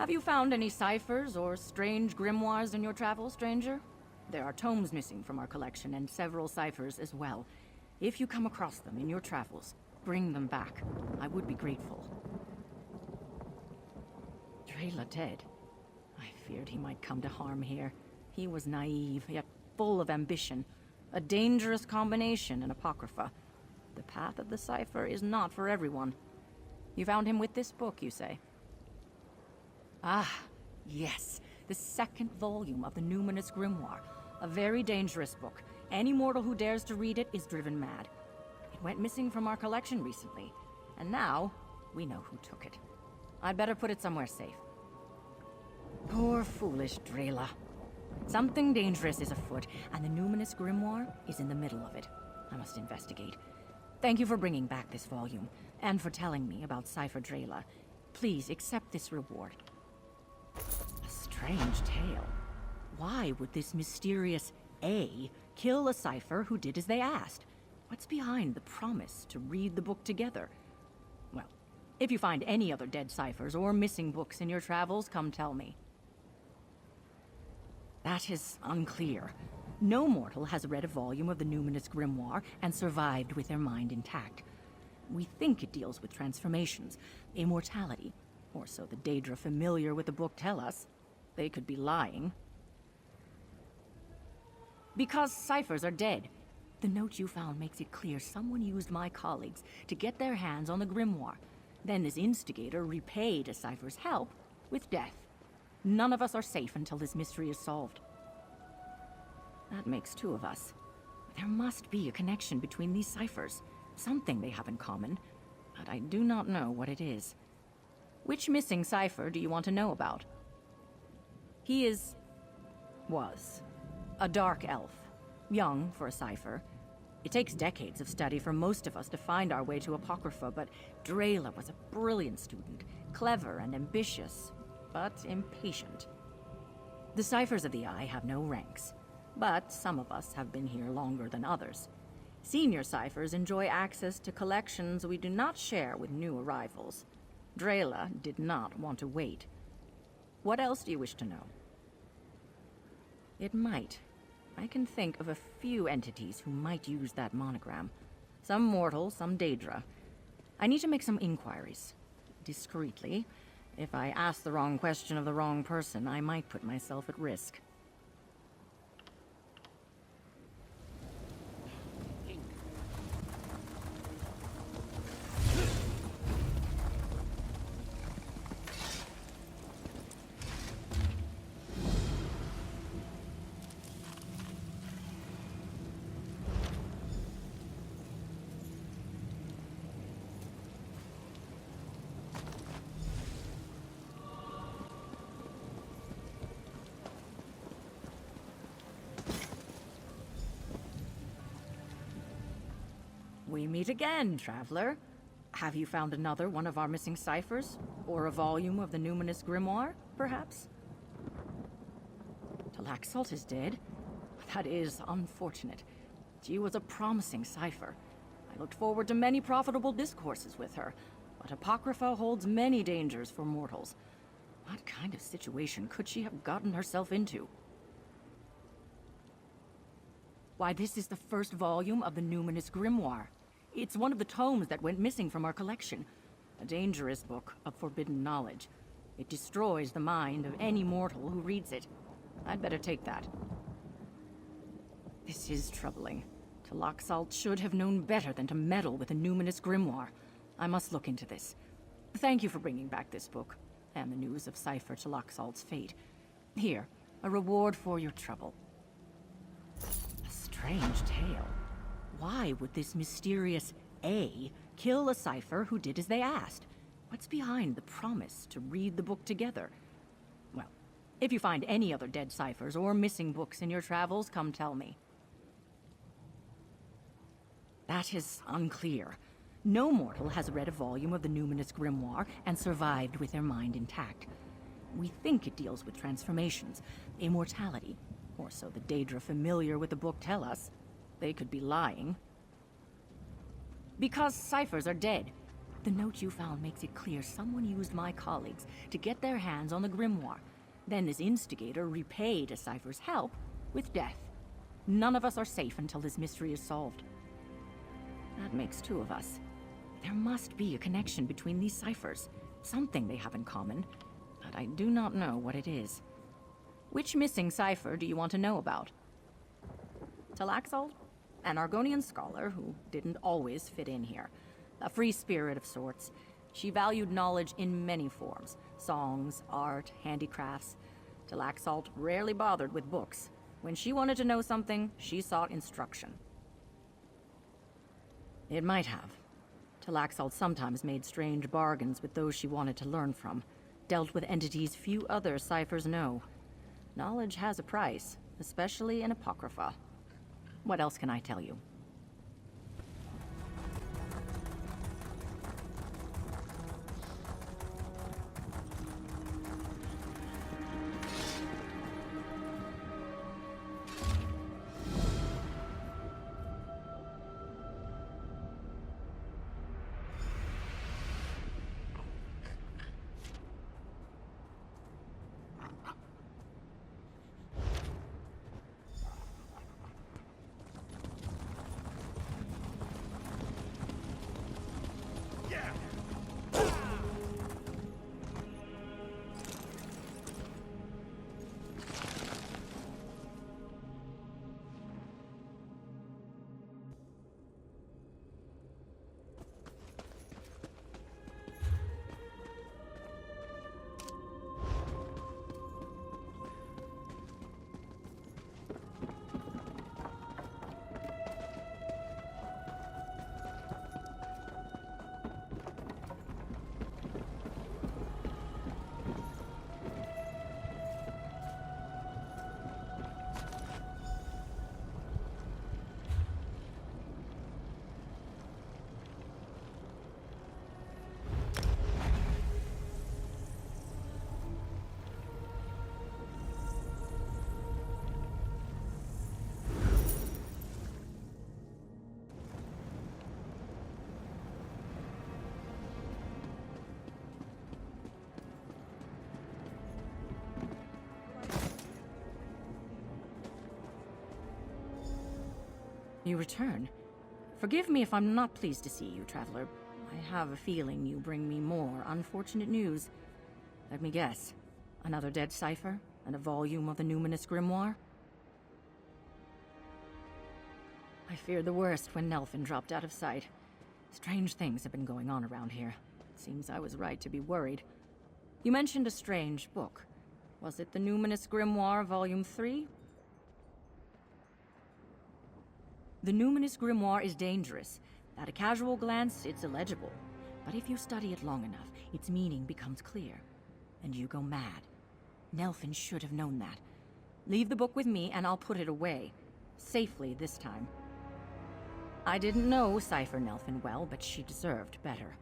Have you found any ciphers or strange grimoires in your travels, stranger? There are tomes missing from our collection and several ciphers as well. If you come across them in your travels, bring them back. I would be grateful. Drela dead. I feared he might come to harm here. He was naive, yet full of ambition. A dangerous combination in Apocrypha. The path of the cipher is not for everyone. You found him with this book, you say? Ah, yes. The second volume of the Numinous Grimoire. A very dangerous book. Any mortal who dares to read it is driven mad. It went missing from our collection recently, and now we know who took it. I'd better put it somewhere safe. Poor foolish Drela. Something dangerous is afoot, and the Numinous Grimoire is in the middle of it. I must investigate. Thank you for bringing back this volume, and for telling me about Cipher Drela. Please accept this reward. A strange tale. Why would this mysterious A kill a cipher who did as they asked? What's behind the promise to read the book together? Well, if you find any other dead ciphers or missing books in your travels, come tell me. That is unclear. No mortal has read a volume of the Numinous Grimoire and survived with their mind intact. We think it deals with transformations, immortality, or so the Daedra familiar with the book tell us. They could be lying. Because ciphers are dead. The note you found makes it clear someone used my colleagues to get their hands on the grimoire. Then this instigator repaid a cipher's help with death. None of us are safe until this mystery is solved. That makes two of us. There must be a connection between these ciphers. Something they have in common, but I do not know what it is. Which missing cipher do you want to know about? He was a Dark Elf. Young for a cipher. It takes decades of study for most of us to find our way to Apocrypha, but Drela was a brilliant student, clever and ambitious, but impatient. The ciphers of the Eye have no ranks, but some of us have been here longer than others. Senior ciphers enjoy access to collections we do not share with new arrivals. Drela did not want to wait. What else do you wish to know? It might. I can think of a few entities who might use that monogram. Some mortal, some Daedra. I need to make some inquiries. Discreetly. If I ask the wrong question of the wrong person, I might put myself at risk. We meet again, traveler. Have you found another one of our missing ciphers? Or a volume of the Numinous Grimoire, perhaps? Talaxalt is dead? That is unfortunate. She was a promising cipher. I looked forward to many profitable discourses with her, but Apocrypha holds many dangers for mortals. What kind of situation could she have gotten herself into? Why, this is the first volume of the Numinous Grimoire. It's one of the tomes that went missing from our collection. A dangerous book of forbidden knowledge. It destroys the mind of any mortal who reads it. I'd better take that. This is troubling. Talaxalt should have known better than to meddle with the Numinous Grimoire. I must look into this. Thank you for bringing back this book, and the news of Cipher Talaxalt's fate. Here, a reward for your trouble. A strange tale. Why would this mysterious A kill a cipher who did as they asked? What's behind the promise to read the book together? Well, if you find any other dead ciphers or missing books in your travels, come tell me. That is unclear. No mortal has read a volume of the Numinous Grimoire and survived with their mind intact. We think it deals with transformations, immortality, or so the Daedra familiar with the book tell us. They could be lying. Because ciphers are dead. The note you found makes it clear someone used my colleagues to get their hands on the grimoire. Then this instigator repaid a cipher's help with death. None of us are safe until this mystery is solved. That makes two of us. There must be a connection between these ciphers. Something they have in common, but I do not know what it is. Which missing cipher do you want to know about? Talaxalt? An Argonian scholar who didn't always fit in here. A free spirit of sorts. She valued knowledge in many forms. Songs, art, handicrafts. Talaxalt rarely bothered with books. When she wanted to know something, she sought instruction. It might have. Talaxalt sometimes made strange bargains with those she wanted to learn from. Dealt with entities few other ciphers know. Knowledge has a price, especially in Apocrypha. What else can I tell you? You return. Forgive me if I'm not pleased to see you, Traveler. I have a feeling you bring me more unfortunate news. Let me guess. Another dead cipher? And a volume of the Numinous Grimoire? I feared the worst when Nelfin dropped out of sight. Strange things have been going on around here. It seems I was right to be worried. You mentioned a strange book. Was it the Numinous Grimoire, Volume 3? The Numinous Grimoire is dangerous. At a casual glance, it's illegible. But if you study it long enough, its meaning becomes clear. And you go mad. Nelfin should have known that. Leave the book with me and I'll put it away. Safely this time. I didn't know Cipher Nelfin well, but she deserved better.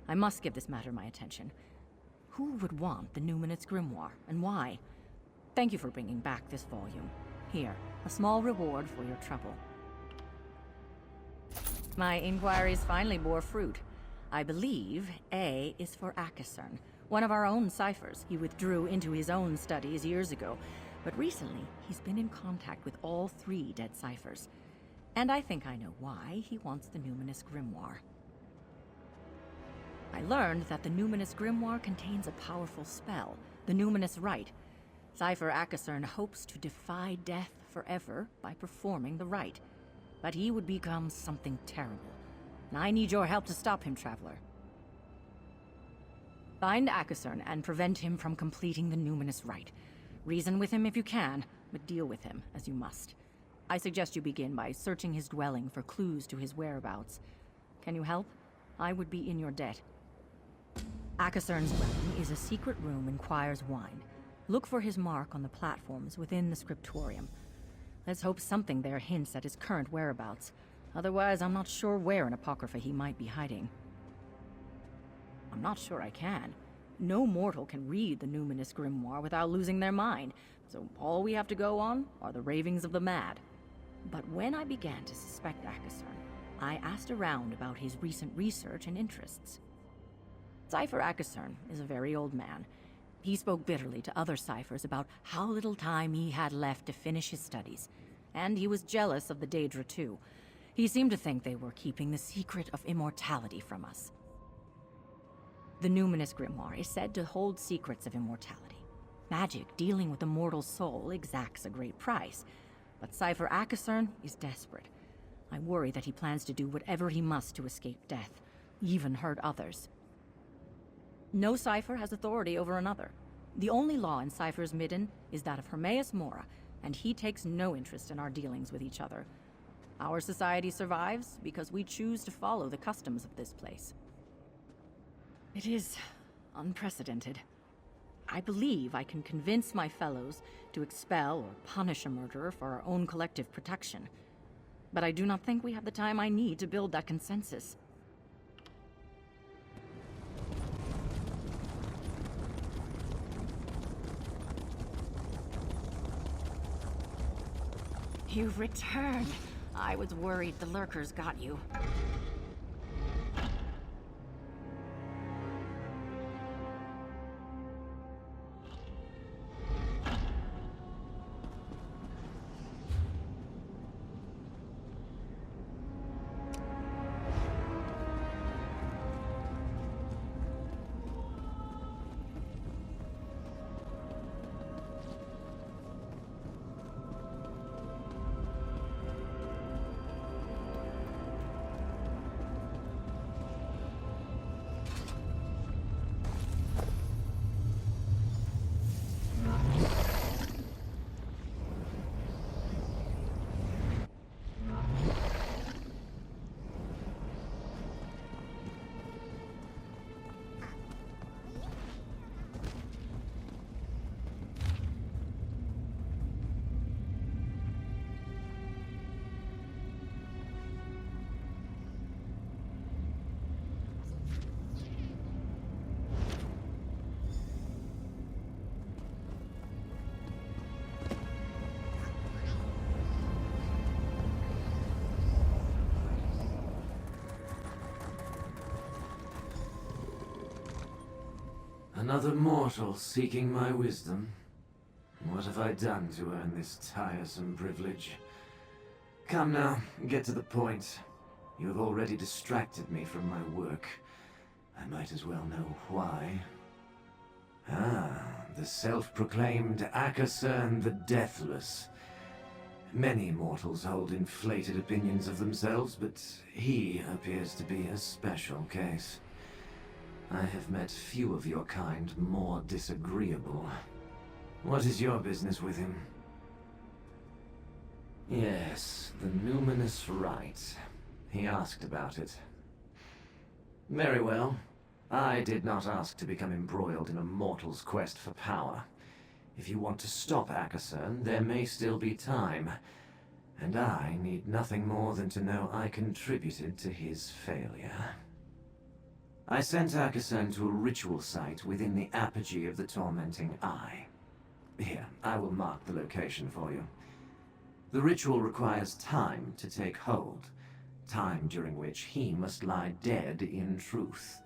I must give this matter my attention. Who would want the Numinous Grimoire, and why? Thank you for bringing back this volume. Here, a small reward for your trouble. My inquiries finally bore fruit. I believe A is for Akasern, one of our own ciphers. He withdrew into his own studies years ago, but recently he's been in contact with all 3 dead ciphers. And I think I know why he wants the Numinous Grimoire. I learned that the Numinous Grimoire contains a powerful spell, the Numinous Rite. Cipher Akasern hopes to defy death forever by performing the rite. But he would become something terrible. And I need your help to stop him, Traveler. Find Akasern and prevent him from completing the Numinous Rite. Reason with him if you can, but deal with him as you must. I suggest you begin by searching his dwelling for clues to his whereabouts. Can you help? I would be in your debt. Akasern's dwelling is a secret room in Choir's Wine. Look for his mark on the platforms within the scriptorium. Let's hope something there hints at his current whereabouts. Otherwise, I'm not sure where in Apocrypha he might be hiding. I'm not sure I can. No mortal can read the Numinous Grimoire without losing their mind, so all we have to go on are the ravings of the mad. But when I began to suspect Akasern, I asked around about his recent research and interests. Cypher Akasern is a very old man. He spoke bitterly to other Cyphers about how little time he had left to finish his studies. And he was jealous of the Daedra too. He seemed to think they were keeping the secret of immortality from us. The Numinous Grimoire is said to hold secrets of immortality. Magic dealing with the mortal soul exacts a great price. But Cypher Akasern is desperate. I worry that he plans to do whatever he must to escape death, even hurt others. No Cypher has authority over another. The only law in Cypher's Midden is that of Hermaeus Mora, and he takes no interest in our dealings with each other. Our society survives because we choose to follow the customs of this place. It is unprecedented. I believe I can convince my fellows to expel or punish a murderer for our own collective protection. But I do not think we have the time I need to build that consensus. You've returned. I was worried the lurkers got you. Another mortal seeking my wisdom? What have I done to earn this tiresome privilege? Come now, get to the point. You have already distracted me from my work. I might as well know why. Ah, the self-proclaimed Akasern the Deathless. Many mortals hold inflated opinions of themselves, but he appears to be a special case. I have met few of your kind more disagreeable. What is your business with him? Yes, the Numinous rite. He asked about it. Very well. I did not ask to become embroiled in a mortal's quest for power. If you want to stop Akasern, there may still be time. And I need nothing more than to know I contributed to his failure. I sent Akasern to a ritual site within the apogee of the Tormenting Eye. Here, I will mark the location for you. The ritual requires time to take hold, time during which he must lie dead in truth.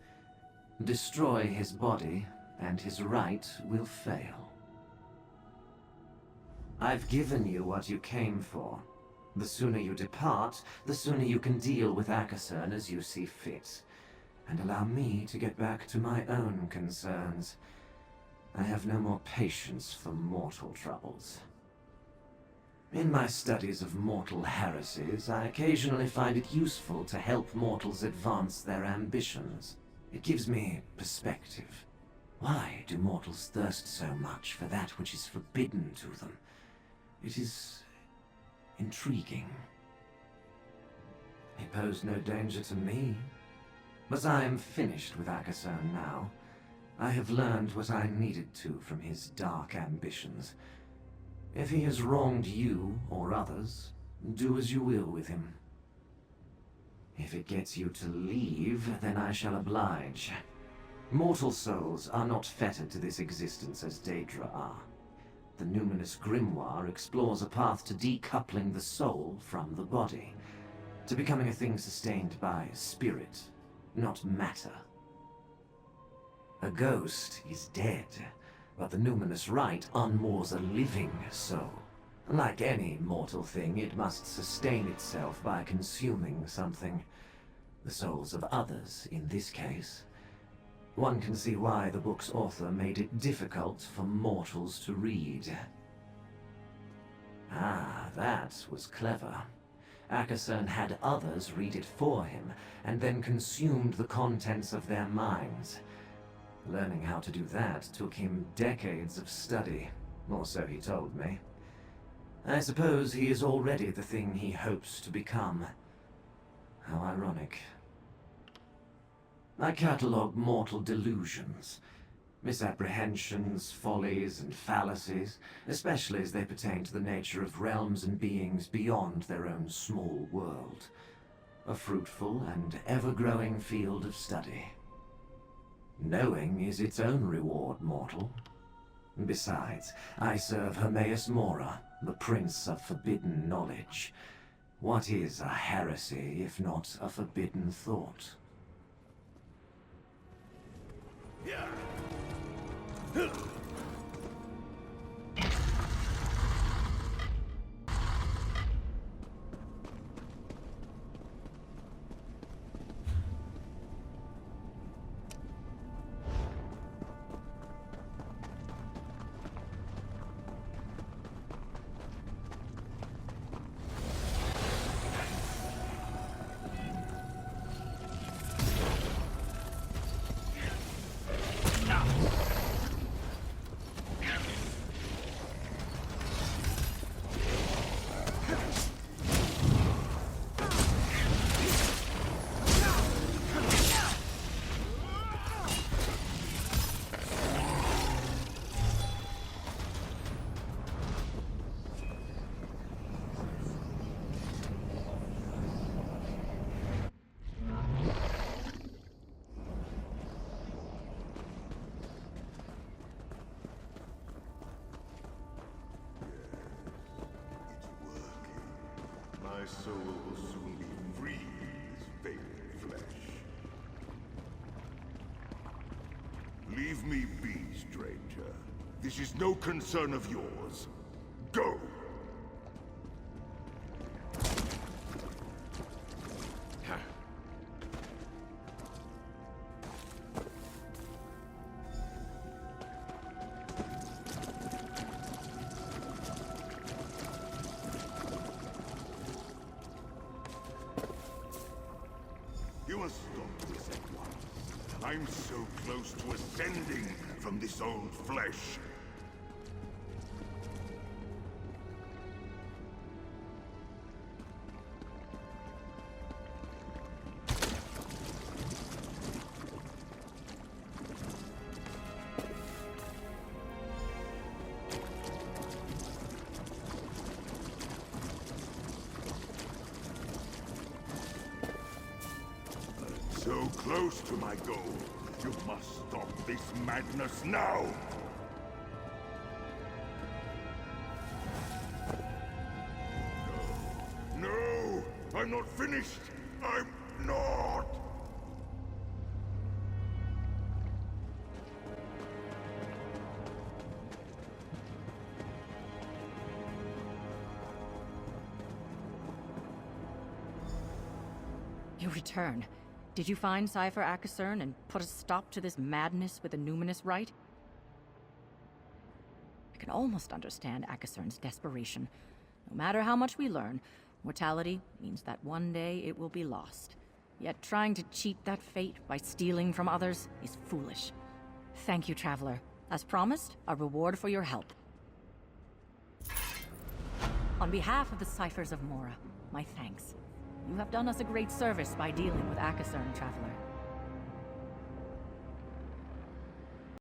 Destroy his body, and his rite will fail. I've given you what you came for. The sooner you depart, the sooner you can deal with Akasern as you see fit, and allow me to get back to my own concerns. I have no more patience for mortal troubles. In my studies of mortal heresies, I occasionally find it useful to help mortals advance their ambitions. It gives me perspective. Why do mortals thirst so much for that which is forbidden to them? It is intriguing. He posed no danger to me. But I am finished with Akasern now. I have learned what I needed to from his dark ambitions. If he has wronged you or others, do as you will with him. If it gets you to leave, then I shall oblige. Mortal souls are not fettered to this existence as Daedra are. The Numinous Grimoire explores a path to decoupling the soul from the body, to becoming a thing sustained by spirit, not matter. A ghost is dead, but the Numinous Rite unmoors a living soul. Like any mortal thing, it must sustain itself by consuming something. The souls of others, in this case. One can see why the book's author made it difficult for mortals to read. Ah, that was clever. Akasern had others read it for him, and then consumed the contents of their minds. Learning how to do that took him decades of study, or so he told me. I suppose he is already the thing he hopes to become. How ironic. I catalogue mortal delusions, misapprehensions, follies, and fallacies, especially as they pertain to the nature of realms and beings beyond their own small world. A fruitful and ever-growing field of study. Knowing is its own reward, mortal. Besides, I serve Hermaeus Mora, the Prince of Forbidden Knowledge. What is a heresy, if not a forbidden thought? My soul will soon be free of this faded flesh. Leave me be, stranger. This is no concern of yours. Go! You must stop this at once. I'm so close to ascending from this old flesh. So close to my goal. You must stop this madness now! No! No! I'm not finished! I'm not! You return. Did you find Cypher Akasern and put a stop to this madness with the Numinous Rite? I can almost understand Akasern's desperation. No matter how much we learn, mortality means that one day it will be lost. Yet trying to cheat that fate by stealing from others is foolish. Thank you, Traveler. As promised, a reward for your help. On behalf of the Ciphers of Mora, my thanks. You have done us a great service by dealing with Akasern, Traveler.